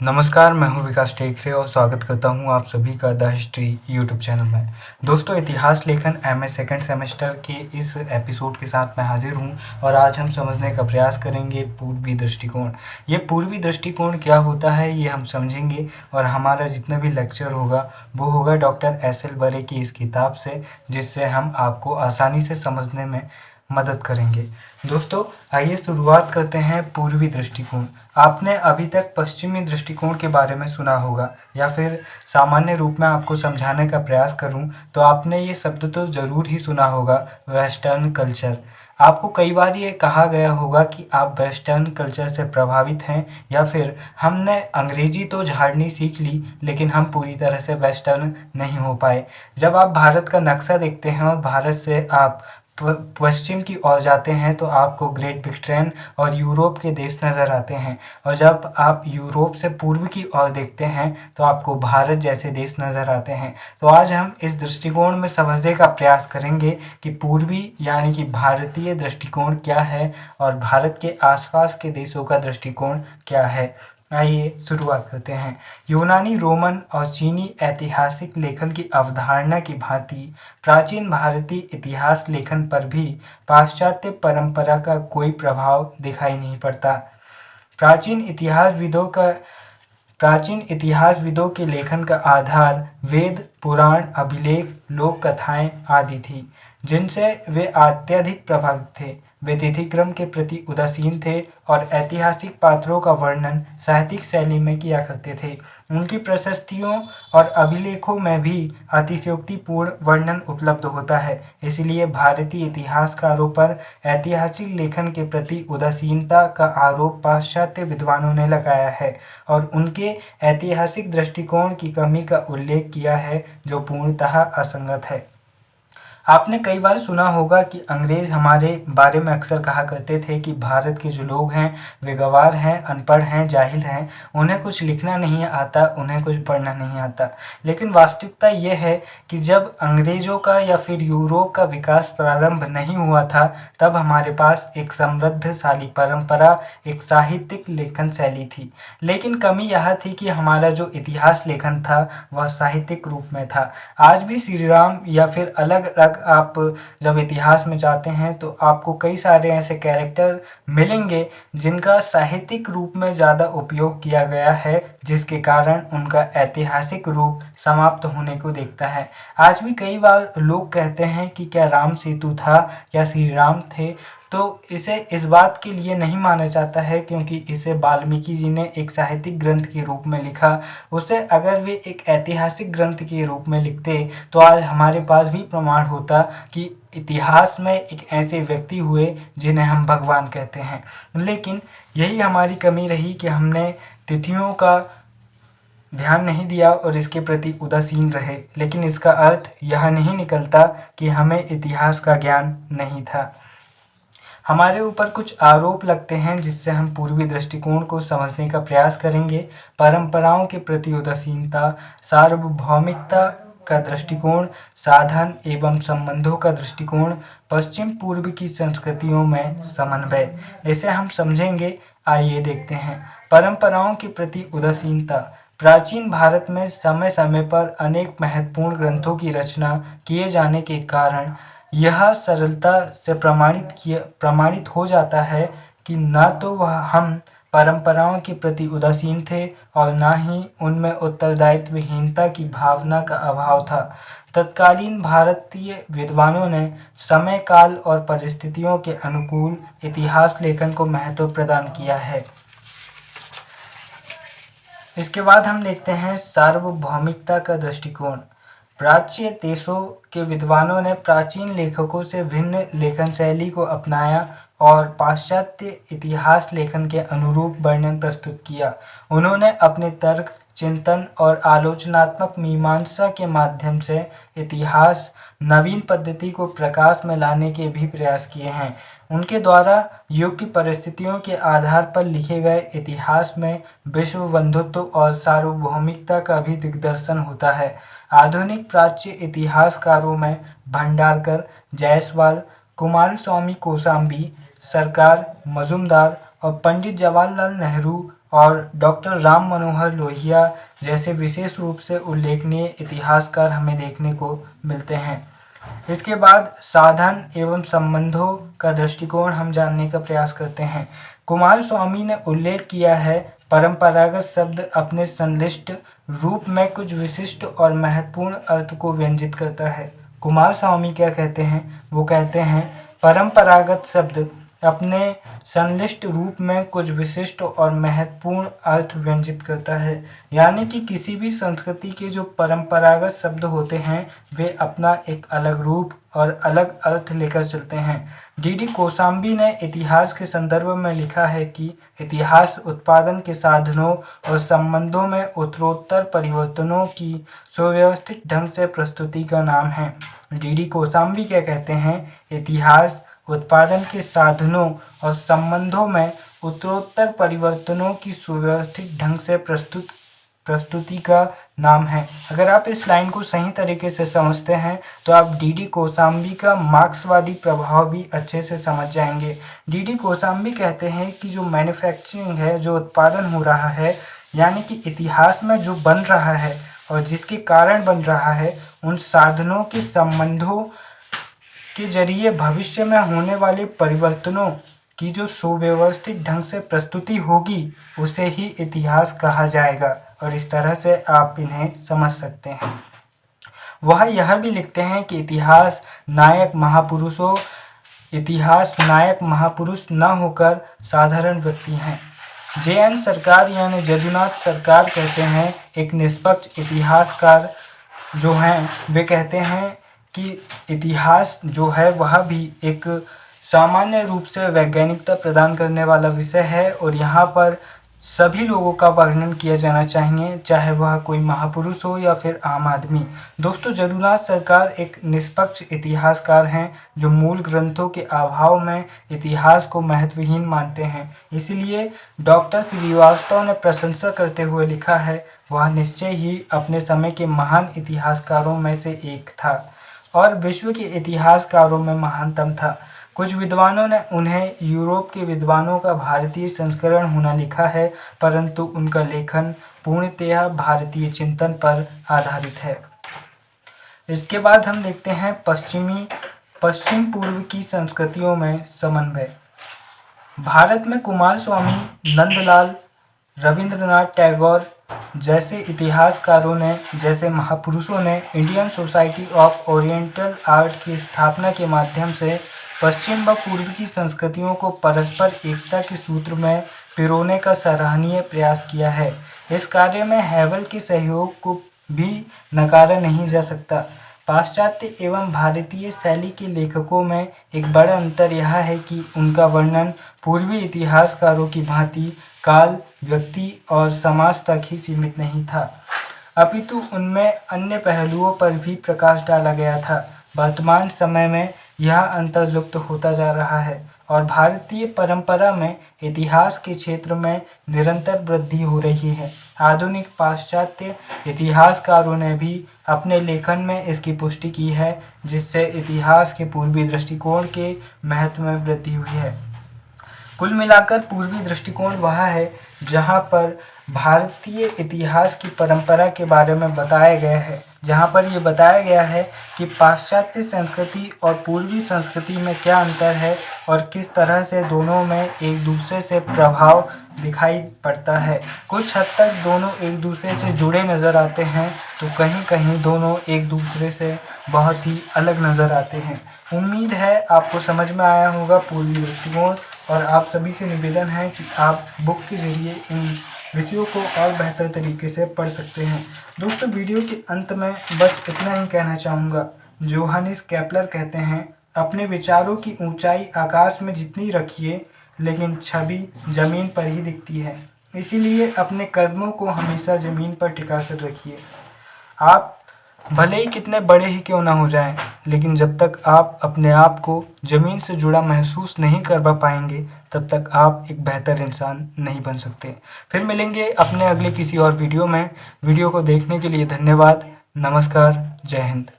नमस्कार, मैं हूं विकास टेकरे और स्वागत करता हूं आप सभी का द हिस्ट्री यूट्यूब चैनल में। दोस्तों, इतिहास लेखन एमए सेकंड सेमेस्टर के इस एपिसोड के साथ मैं हाजिर हूं और आज हम समझने का प्रयास करेंगे पूर्वी दृष्टिकोण। ये पूर्वी दृष्टिकोण क्या होता है ये हम समझेंगे और हमारा जितना भी लेक्चर होगा वो होगा डॉक्टर एस.एल. बरे की इस किताब से, जिससे हम आपको आसानी से समझने में मदद करेंगे। दोस्तों, आइए शुरुआत करते हैं पूर्वी दृष्टिकोण। आपने अभी तक पश्चिमी दृष्टिकोण के बारे में सुना होगा, या फिर सामान्य रूप में आपको समझाने का प्रयास करूं तो आपने ये शब्द तो ज़रूर ही सुना होगा, वेस्टर्न कल्चर। आपको कई बार ये कहा गया होगा कि आप वेस्टर्न कल्चर से प्रभावित हैं, या फिर हमने अंग्रेजी तो झाड़नी सीख ली लेकिन हम पूरी तरह से वेस्टर्न नहीं हो पाए। जब आप भारत का नक्शा देखते हैं और भारत से आप पश्चिम की ओर जाते हैं तो आपको ग्रेट ब्रिटेन और यूरोप के देश नज़र आते हैं, और जब आप यूरोप से पूर्व की ओर देखते हैं तो आपको भारत जैसे देश नज़र आते हैं। तो आज हम इस दृष्टिकोण में समझने का प्रयास करेंगे कि पूर्वी यानी कि भारतीय दृष्टिकोण क्या है और भारत के आसपास के देशों का दृष्टिकोण क्या है। आइए शुरुआत करते हैं। यूनानी, रोमन और चीनी ऐतिहासिक लेखन की अवधारणा की भांति प्राचीन भारतीय इतिहास लेखन पर भी पाश्चात्य परंपरा का कोई प्रभाव दिखाई नहीं पड़ता। प्राचीन इतिहासविदों के लेखन का आधार वेद, पुराण, अभिलेख, लोक कथाएं आदि थी, जिनसे वे अत्यधिक प्रभावित थे। वे तिथिक्रम के प्रति उदासीन थे और ऐतिहासिक पात्रों का वर्णन साहित्यिक शैली में किया करते थे। उनकी प्रशस्तियों और अभिलेखों में भी अतिशयोक्तिपूर्ण वर्णन उपलब्ध होता है। इसलिए भारतीय इतिहासकारों पर ऐतिहासिक लेखन के प्रति उदासीनता का आरोप पाश्चात्य विद्वानों ने लगाया है और उनके ऐतिहासिक दृष्टिकोण की कमी का उल्लेख किया है, जो पूर्णतः असंगत है। आपने कई बार सुना होगा कि अंग्रेज हमारे बारे में अक्सर कहा करते थे कि भारत के जो लोग हैं वे गंवार हैं, अनपढ़ हैं, जाहिल हैं, उन्हें कुछ लिखना नहीं आता, उन्हें कुछ पढ़ना नहीं आता। लेकिन वास्तविकता ये है कि जब अंग्रेज़ों का या फिर यूरोप का विकास प्रारंभ नहीं हुआ था, तब हमारे पास एक समृद्धशाली परंपरा, एक साहित्यिक लेखन शैली थी। लेकिन कमी यह थी कि हमारा जो इतिहास लेखन था वह साहित्यिक रूप में था। आज भी श्री राम या फिर अलग अलग आप जब इतिहास में जाते हैं तो आपको कई सारे ऐसे कैरेक्टर मिलेंगे जिनका साहित्यिक रूप में ज़्यादा उपयोग किया गया है, जिसके कारण उनका ऐतिहासिक रूप समाप्त होने को देखता है। आज भी कई बार लोग कहते हैं कि क्या राम सेतु था, क्या श्री राम थे, तो इसे इस बात के लिए नहीं माना जाता है क्योंकि इसे वाल्मीकि जी ने एक साहित्यिक ग्रंथ के रूप में लिखा। उसे अगर वे एक ऐतिहासिक ग्रंथ के रूप में लिखते तो आज हमारे पास भी प्रमाण होता कि इतिहास में एक ऐसे व्यक्ति हुए जिन्हें हम भगवान कहते हैं। लेकिन यही हमारी कमी रही कि हमने तिथियों का ध्यान नहीं दिया और इसके प्रति उदासीन रहे। लेकिन इसका अर्थ यह नहीं निकलता कि हमें इतिहास का ज्ञान नहीं था। हमारे ऊपर कुछ आरोप लगते हैं जिससे हम पूर्वी दृष्टिकोण को समझने का प्रयास करेंगे। परंपराओं के प्रति उदासीनता, सार्वभौमिकता का दृष्टिकोण, साधन एवं संबंधों का दृष्टिकोण, पश्चिम पूर्व की संस्कृतियों में समन्वय, इसे हम समझेंगे। आइए देखते हैं। परंपराओं के प्रति उदासीनता। प्राचीन भारत में समय समय पर अनेक महत्वपूर्ण ग्रंथों की रचना किए जाने के कारण यह सरलता से प्रमाणित हो जाता है कि न तो वह हम परंपराओं के प्रति उदासीन थे और न ही उनमें उत्तरदायित्वहीनता की भावना का अभाव था। तत्कालीन भारतीय विद्वानों ने समय, काल और परिस्थितियों के अनुकूल इतिहास लेखन को महत्व प्रदान किया है। इसके बाद हम देखते हैं सार्वभौमिकता का दृष्टिकोण। प्राच्य देशों के विद्वानों ने प्राचीन लेखकों से भिन्न लेखन शैली को अपनाया और पाश्चात्य इतिहास लेखन के अनुरूप वर्णन प्रस्तुत किया। उन्होंने अपने तर्क, चिंतन और आलोचनात्मक मीमांसा के माध्यम से इतिहास नवीन पद्धति को प्रकाश में लाने के भी प्रयास किए हैं। उनके द्वारा युग की परिस्थितियों के आधार पर लिखे गए इतिहास में विश्व बंधुत्व और सार्वभौमिकता का भी दिग्दर्शन होता है। आधुनिक प्राच्य इतिहासकारों में भंडारकर, जायसवाल, कुमारस्वामी कौशाम्बी, सरकार, मजुमदार और पंडित जवाहरलाल नेहरू और डॉक्टर राम मनोहर लोहिया जैसे विशेष रूप से उल्लेखनीय इतिहासकार हमें देखने को मिलते हैं। इसके बाद साधन एवं संबंधों का दृष्टिकोण हम जानने का प्रयास करते हैं। कुमारस्वामी ने उल्लेख किया है, परंपरागत शब्द अपने संश्लिष्ट रूप में कुछ विशिष्ट और महत्वपूर्ण अर्थ को व्यंजित करता है। कुमारस्वामी क्या कहते हैं? वो कहते हैं परंपरागत शब्द अपने संश्लिष्ट रूप में कुछ विशिष्ट और महत्वपूर्ण अर्थ व्यंजित करता है। यानी कि किसी भी संस्कृति के जो परंपरागत शब्द होते हैं वे अपना एक अलग रूप और अलग अर्थ लेकर चलते हैं। डी.डी. कोशाम्बी ने इतिहास के संदर्भ में लिखा है कि इतिहास उत्पादन के साधनों और संबंधों में उत्तरोत्तर परिवर्तनों की सुव्यवस्थित ढंग से प्रस्तुति का नाम है। डी.डी. कोशाम्बी क्या कहते हैं? इतिहास उत्पादन के साधनों और संबंधों में उत्तरोत्तर परिवर्तनों की सुव्यवस्थित ढंग से प्रस्तुति का नाम है। अगर आप इस लाइन को सही तरीके से समझते हैं तो आप डी.डी. कोशाम्बी का मार्क्सवादी प्रभाव भी अच्छे से समझ जाएंगे। डी.डी. कोशाम्बी कहते हैं कि जो मैन्युफैक्चरिंग है, जो उत्पादन हो रहा है, यानी कि इतिहास में जो बन रहा है और जिसके कारण बन रहा है, उन साधनों के संबंधों के जरिए भविष्य में होने वाले परिवर्तनों की जो सुव्यवस्थित ढंग से प्रस्तुति होगी उसे ही इतिहास कहा जाएगा। और इस तरह से आप इन्हें समझ सकते हैं। वह यह भी लिखते हैं कि इतिहास नायक महापुरुष न होकर साधारण व्यक्ति हैं। जे.एन. सरकार यानी जजुनाथ सरकार कहते हैं, एक निष्पक्ष इतिहासकार जो हैं वे कहते हैं कि इतिहास जो है वह भी एक सामान्य रूप से वैज्ञानिकता प्रदान करने वाला विषय है और यहाँ पर सभी लोगों का वर्णन किया जाना चाहिए, चाहे वह कोई महापुरुष हो या फिर आम आदमी। दोस्तों, जजुनाथ सरकार एक निष्पक्ष इतिहासकार हैं जो मूल ग्रंथों के अभाव में इतिहास को महत्वहीन मानते हैं। इसलिए डॉक्टर श्रीवास्तव ने प्रशंसा करते हुए लिखा है, वह निश्चय ही अपने समय के महान इतिहासकारों में से एक था और विश्व के इतिहासकारों में महानतम था। कुछ विद्वानों ने उन्हें यूरोप के विद्वानों का भारतीय संस्करण होना लिखा है, परंतु उनका लेखन पूर्णतः भारतीय चिंतन पर आधारित है। इसके बाद हम देखते हैं पश्चिम पूर्व की संस्कृतियों में समन्वय। भारत में कुमारस्वामी, नंदलाल, रविंद्रनाथ टैगोर जैसे इतिहासकारों ने, जैसे महापुरुषों ने Indian society of oriental art की स्थापना के माध्यम से पश्चिम व पूर्व की संस्कृतियों को परस्पर एकता के सूत्र में पिरोने का सराहनीय प्रयास किया है। इस कार्य में हैवल के सहयोग को भी नकारा नहीं जा सकता। पाश्चात्य एवं भारतीय शैली के लेखकों में एक बड़ा अंतर यह है कि उनका वर्णन पूर्वी इतिहासकारों की भांति काल, व्यक्ति और समाज तक ही सीमित नहीं था, अपितु उनमें अन्य पहलुओं पर भी प्रकाश डाला गया था। वर्तमान समय में यह अंतर लुप्त होता जा रहा है और भारतीय परंपरा में इतिहास के क्षेत्र में निरंतर वृद्धि हो रही है। आधुनिक पाश्चात्य इतिहासकारों ने भी अपने लेखन में इसकी पुष्टि की है, जिससे इतिहास के पूर्वी दृष्टिकोण के महत्व में वृद्धि हुई है। कुल मिलाकर पूर्वी दृष्टिकोण वह है जहाँ पर भारतीय इतिहास की परंपरा के बारे में बताया गया है, जहाँ पर ये बताया गया है कि पाश्चात्य संस्कृति और पूर्वी संस्कृति में क्या अंतर है और किस तरह से दोनों में एक दूसरे से प्रभाव दिखाई पड़ता है। कुछ हद तक दोनों एक दूसरे से जुड़े नज़र आते हैं, तो कहीं कहीं दोनों एक दूसरे से बहुत ही अलग नज़र आते हैं। उम्मीद है आपको समझ में आया होगा पूर्वी दृष्टिकोण, और आप सभी से निवेदन है कि आप बुक के ज़रिए इन विषयों को और बेहतर तरीके से पढ़ सकते हैं। दोस्तों, वीडियो के अंत में बस इतना ही कहना चाहूँगा। जोहानिस केपलर कहते हैं, अपने विचारों की ऊंचाई आकाश में जितनी रखिए, लेकिन छवि ज़मीन पर ही दिखती है। इसीलिए अपने कदमों को हमेशा ज़मीन पर टिका कर रखिए। आप भले ही कितने बड़े ही क्यों ना हो जाएं, लेकिन जब तक आप अपने आप को ज़मीन से जुड़ा महसूस नहीं कर पाएंगे, तब तक आप एक बेहतर इंसान नहीं बन सकते। फिर मिलेंगे अपने अगले किसी और वीडियो में। वीडियो को देखने के लिए धन्यवाद। नमस्कार। जय हिंद।